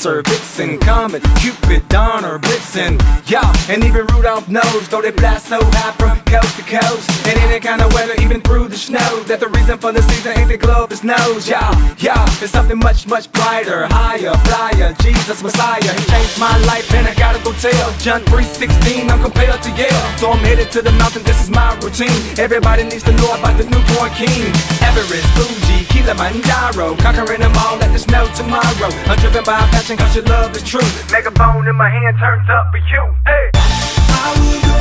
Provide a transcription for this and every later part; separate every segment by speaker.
Speaker 1: Buster, Vixen, Comet, Cupid, Donner, Blitzen. Yeah, and even Rudolph knows, though they blast so high from coast to coast. And any kind of weather, even through the snow, that the reason for the season ain't the glow of his nose. Yeah, it's something much, much brighter, higher, flyer, Jesus Messiah. He changed my life and I gotta go tell. John 3:16, I'm compelled to yell. So I'm headed to the mountain, this is my routine. Everybody needs to know about the newborn king. Everest, Fuji, Kilimanjaro, conquering them all, let this know tomorrow. I'm driven by a passion cause your love is true. Megaphone in my hand turns up for you. Hey.
Speaker 2: I will go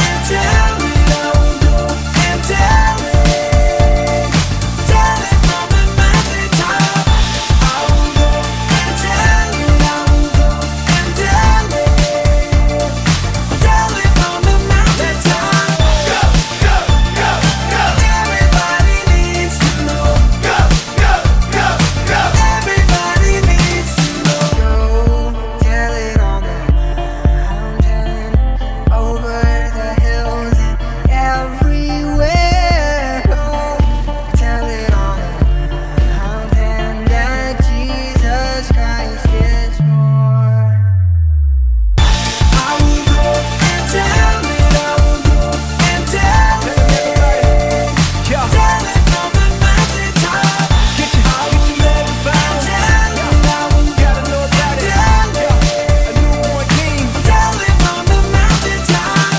Speaker 2: and tell it, I will go and tell it. Tell it from the mountaintop. I will go and tell it, I will go and tell it. Tell it from the mountaintop.
Speaker 1: Go, go, go, go.
Speaker 2: Everybody needs to know.
Speaker 1: Go, go, go, go.
Speaker 2: Everybody needs to know. Go tell it on the mountain, over the hills and everywhere. Go tell it on the mountain that Jesus Christ is born. I will go and tell it, I will go and tell it.
Speaker 1: Yeah.
Speaker 2: Tell it from the mountaintop.
Speaker 1: Get your love bound.
Speaker 2: Tell it, I will
Speaker 1: Gotta know about it.
Speaker 2: tell it.
Speaker 1: A newborn king.
Speaker 2: Tell it from the mountaintop.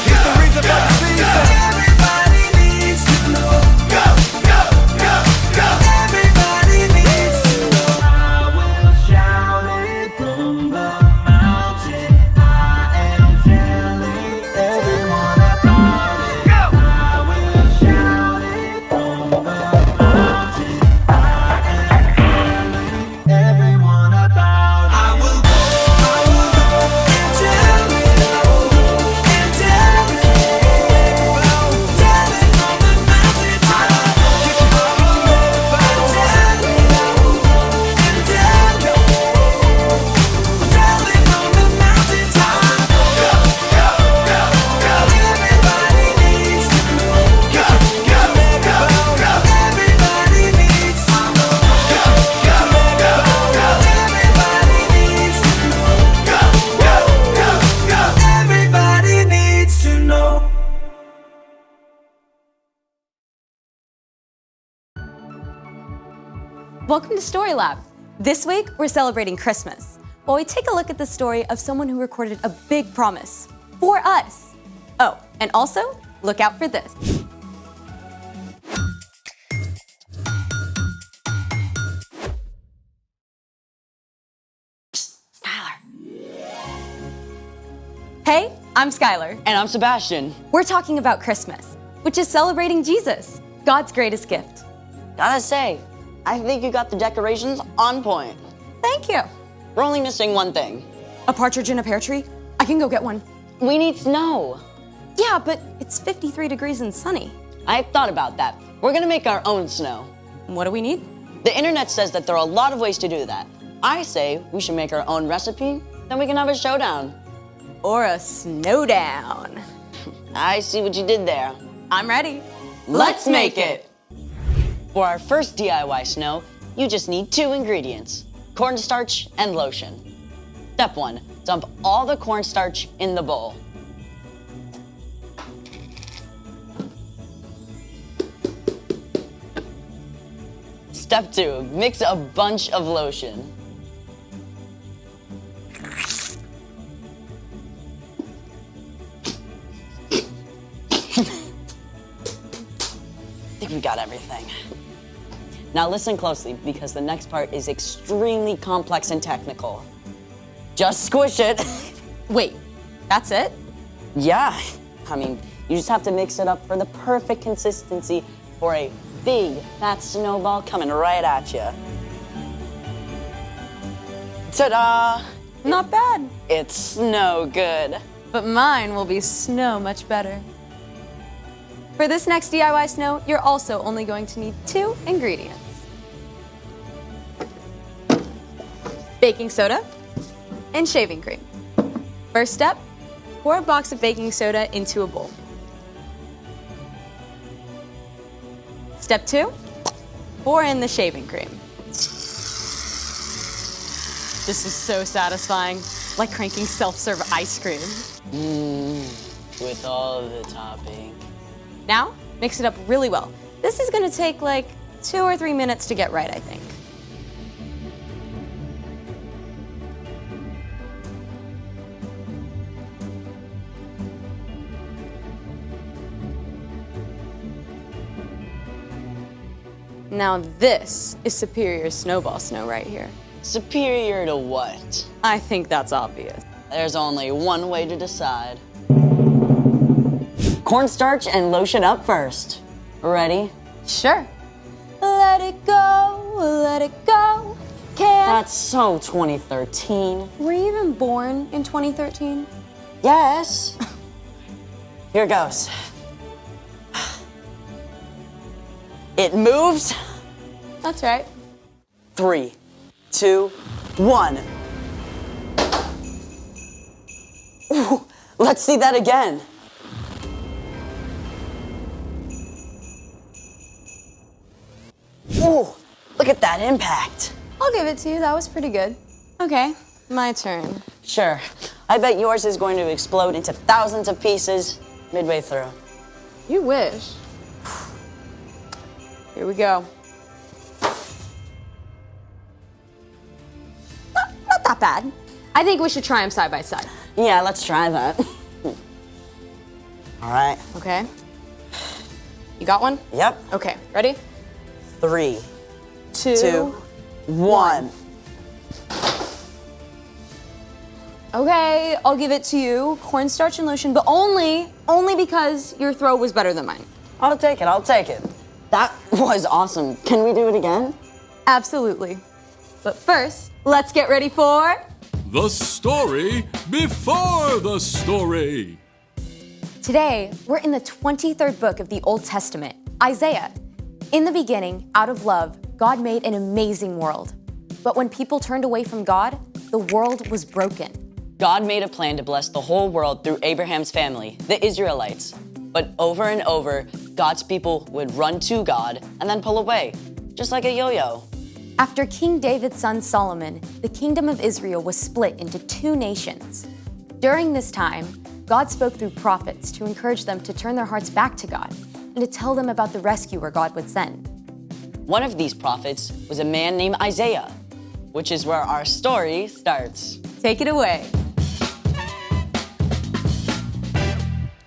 Speaker 1: Here's the reason for the season.
Speaker 2: Everybody needs to know.
Speaker 1: Go, go, go, go.
Speaker 2: Everybody needs to know. I will shout it from the mountain. I am telling everyone about it.
Speaker 1: Go.
Speaker 2: I will shout it from the mountain. I am telling everyone about it. I will go and tell it. I will go and tell it. Tell it from the mountaintop. Everybody needs to know.
Speaker 3: Welcome to Story Lab. This week, we're celebrating Christmas, while we take a look at the story of someone who recorded a big promise for us. Oh, and also, look out for this. Skylar. Hey, I'm Skylar.
Speaker 4: And I'm Sebastian.
Speaker 3: We're talking about Christmas, which is celebrating Jesus, God's greatest gift.
Speaker 4: Gotta say, I think you got the decorations on point.
Speaker 3: Thank you.
Speaker 4: We're only missing one thing.
Speaker 3: A partridge in a pear tree? I can go get one.
Speaker 4: We need snow.
Speaker 3: Yeah, but it's 53 degrees and sunny.
Speaker 4: I thought about that. We're gonna make our own snow.
Speaker 3: What do we need?
Speaker 4: The internet says that there are a lot of ways to do that. I say we should make our own recipe, then we can have a showdown.
Speaker 3: Or a snowdown.
Speaker 4: I see what you did there.
Speaker 3: I'm ready.
Speaker 4: Let's make it! For our first DIY snow, you just need 2 ingredients, cornstarch and lotion. Step 1, dump all the cornstarch in the bowl. Step 2, mix a bunch of lotion. I think we got everything. Now listen closely, because the next part is extremely complex and technical. Just squish it.
Speaker 3: Wait, that's it?
Speaker 4: Yeah, I mean, you just have to mix it up for the perfect consistency for a big, fat snowball coming right at you. Ta-da!
Speaker 3: Not bad.
Speaker 4: It's snow good.
Speaker 3: But mine will be snow much better. For this next DIY snow, you're also only going to need 2 ingredients. Baking soda and shaving cream. First step, pour a box of baking soda into a bowl. Step 2, pour in the shaving cream. This is so satisfying, like cranking self-serve ice cream.
Speaker 4: With all the topping.
Speaker 3: Now, mix it up really well. This is gonna take like 2 or 3 minutes to get right, I think. Now this is superior snowball snow right here.
Speaker 4: Superior to what?
Speaker 3: I think that's obvious.
Speaker 4: There's only one way to decide. Cornstarch and lotion up first. Ready?
Speaker 3: Sure. Let it go, let it go.
Speaker 4: That's so 2013.
Speaker 3: Were you even born in 2013?
Speaker 4: Yes. Here goes. It moves.
Speaker 3: That's right.
Speaker 4: 3, 2, 1. Ooh, let's see that again. Ooh, look at that impact.
Speaker 3: I'll give it to you, that was pretty good. Okay, my turn.
Speaker 4: Sure. I bet yours is going to explode into thousands of pieces midway through.
Speaker 3: You wish. Here we go. Not that bad. I think we should try them side by side.
Speaker 4: Yeah, let's try that. All right.
Speaker 3: Okay. You got one?
Speaker 4: Yep.
Speaker 3: Okay, ready?
Speaker 4: 3,
Speaker 3: 2,
Speaker 4: 2, 1.
Speaker 3: Okay, I'll give it to you. Cornstarch and lotion, but only because your throw was better than mine.
Speaker 4: I'll take it, I'll take it. That was awesome. Can we do it again?
Speaker 3: Absolutely. But first, let's get ready for...
Speaker 5: The story before the story.
Speaker 3: Today, we're in the 23rd book of the Old Testament, Isaiah. In the beginning, out of love, God made an amazing world. But when people turned away from God, the world was broken.
Speaker 4: God made a plan to bless the whole world through Abraham's family, the Israelites. But over and over, God's people would run to God and then pull away, just like a yo-yo.
Speaker 3: After King David's son Solomon, the kingdom of Israel was split into 2 nations. During this time, God spoke through prophets to encourage them to turn their hearts back to God and to tell them about the rescuer God would send.
Speaker 4: One of these prophets was a man named Isaiah, which is where our story starts.
Speaker 3: Take it away.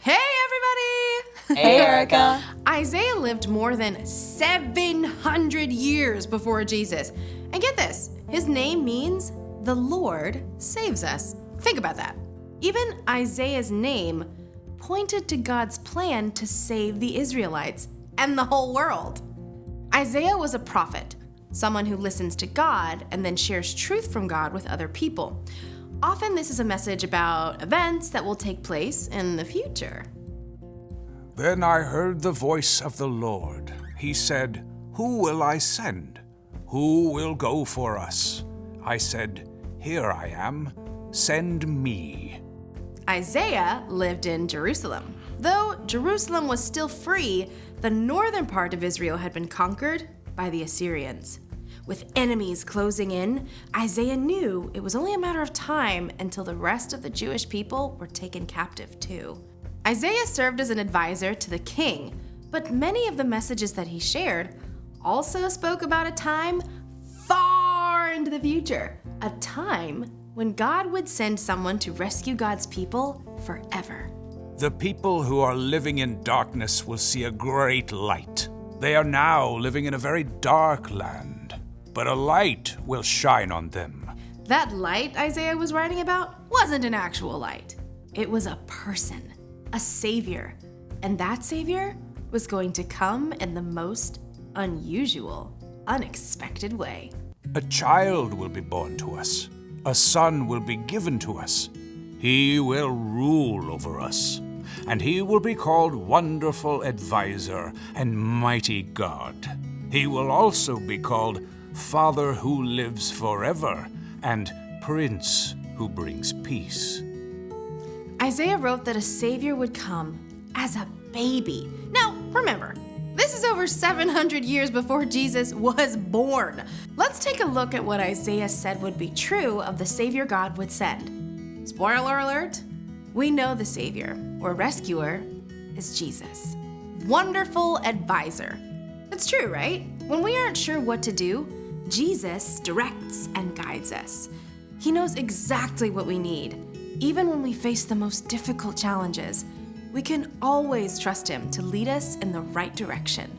Speaker 6: Hey, everybody!
Speaker 4: Hey, Erica.
Speaker 6: Isaiah lived more than 700 years before Jesus. And get this, his name means the Lord saves us. Think about that. Even Isaiah's name pointed to God's plan to save the Israelites and the whole world. Isaiah was a prophet, someone who listens to God and then shares truth from God with other people. Often this is a message about events that will take place in the future.
Speaker 7: Then I heard the voice of the Lord. He said, "Who will I send? Who will go for us?" I said, "Here I am. Send me."
Speaker 6: Isaiah lived in Jerusalem. Though Jerusalem was still free, the northern part of Israel had been conquered by the Assyrians. With enemies closing in, Isaiah knew it was only a matter of time until the rest of the Jewish people were taken captive too. Isaiah served as an advisor to the king, but many of the messages that he shared also spoke about a time far into the future, a time when God would send someone to rescue God's people forever.
Speaker 7: The people who are living in darkness will see a great light. They are now living in a very dark land, but a light will shine on them.
Speaker 6: That light Isaiah was writing about wasn't an actual light. It was a person, a savior, and that savior was going to come in the most unusual, unexpected way.
Speaker 7: A child will be born to us. A son will be given to us. He will rule over us, and he will be called Wonderful Advisor and Mighty God. He will also be called Father who lives forever and Prince who brings peace.
Speaker 6: Isaiah wrote that a savior would come as a baby. Now, remember, this This is over 700 years before Jesus was born. Let's take a look at what Isaiah said would be true of the Savior God would send. Spoiler alert, we know the Savior, or rescuer, is Jesus. Wonderful advisor. It's true, right? When we aren't sure what to do, Jesus directs and guides us. He knows exactly what we need. Even when we face the most difficult challenges, we can always trust Him to lead us in the right direction.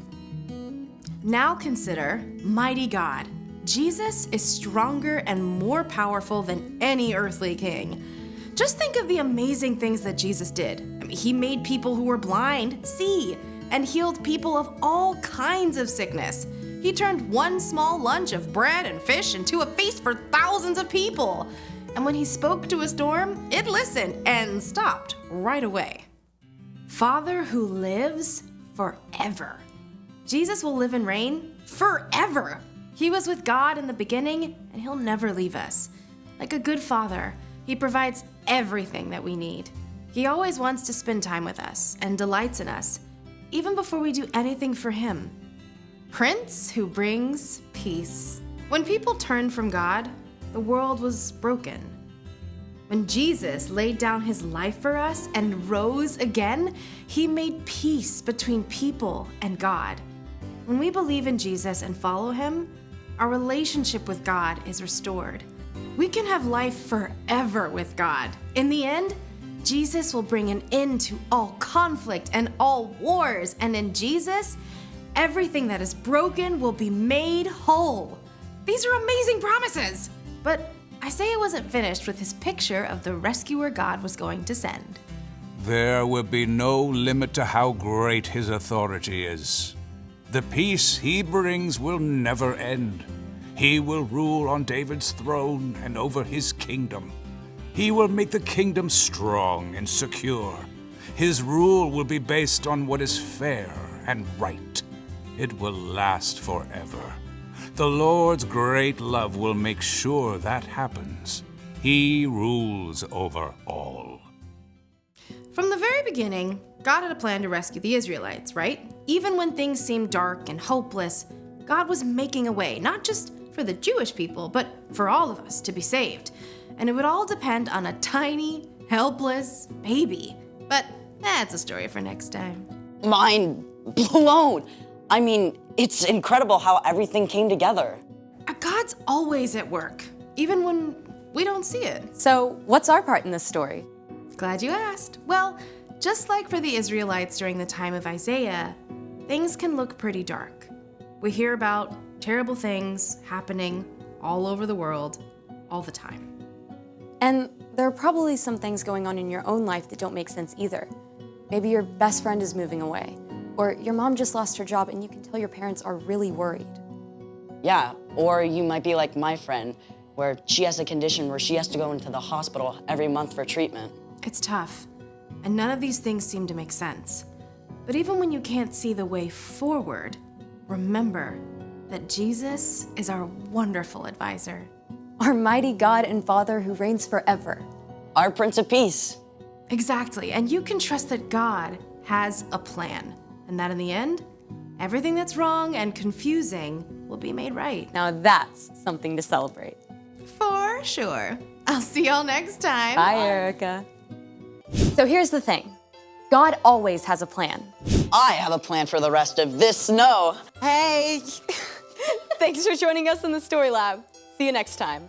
Speaker 6: Now consider mighty God. Jesus is stronger and more powerful than any earthly king. Just think of the amazing things that Jesus did. He made people who were blind see and healed people of all kinds of sickness. He turned one small lunch of bread and fish into a feast for thousands of people. And when He spoke to a storm, it listened and stopped right away. Father who lives forever. Jesus will live and reign forever. He was with God in the beginning, and He'll never leave us. Like a good father, He provides everything that we need. He always wants to spend time with us and delights in us, even before we do anything for Him. Prince who brings peace. When people turned from God, the world was broken. When Jesus laid down His life for us and rose again, He made peace between people and God. When we believe in Jesus and follow Him, our relationship with God is restored. We can have life forever with God. In the end, Jesus will bring an end to all conflict and all wars, and in Jesus, everything that is broken will be made whole. These are amazing promises! But Isaiah wasn't finished with his picture of the rescuer God was going to send.
Speaker 7: There will be no limit to how great His authority is. The peace He brings will never end. He will rule on David's throne and over His kingdom. He will make the kingdom strong and secure. His rule will be based on what is fair and right. It will last forever. The Lord's great love will make sure that happens. He rules over all.
Speaker 6: From the very beginning, God had a plan to rescue the Israelites, right? Even when things seemed dark and hopeless, God was making a way, not just for the Jewish people, but for all of us to be saved. And it would all depend on a tiny, helpless baby. But that's a story for next time.
Speaker 4: Mind blown. I mean, it's incredible how everything came together.
Speaker 6: God's always at work, even when we don't see it.
Speaker 3: So, what's our part in this story?
Speaker 6: Glad you asked. Well, just like for the Israelites during the time of Isaiah, things can look pretty dark. We hear about terrible things happening all over the world, all the time.
Speaker 3: And there are probably some things going on in your own life that don't make sense either. Maybe your best friend is moving away, or your mom just lost her job and you can tell your parents are really worried.
Speaker 4: Yeah, or you might be like my friend, where she has a condition where she has to go into the hospital every month for treatment.
Speaker 6: It's tough, and none of these things seem to make sense. But even when you can't see the way forward, remember that Jesus is our wonderful advisor.
Speaker 3: Our mighty God and Father who reigns forever.
Speaker 4: Our Prince of Peace.
Speaker 6: Exactly, and you can trust that God has a plan, and that in the end, everything that's wrong and confusing will be made right.
Speaker 3: Now that's something to celebrate.
Speaker 6: For sure. I'll see y'all next time.
Speaker 3: Bye, Erica. So here's the thing. God always has a plan.
Speaker 4: I have a plan for the rest of this snow.
Speaker 3: Hey! Thanks for joining us in the Story Lab. See you next time.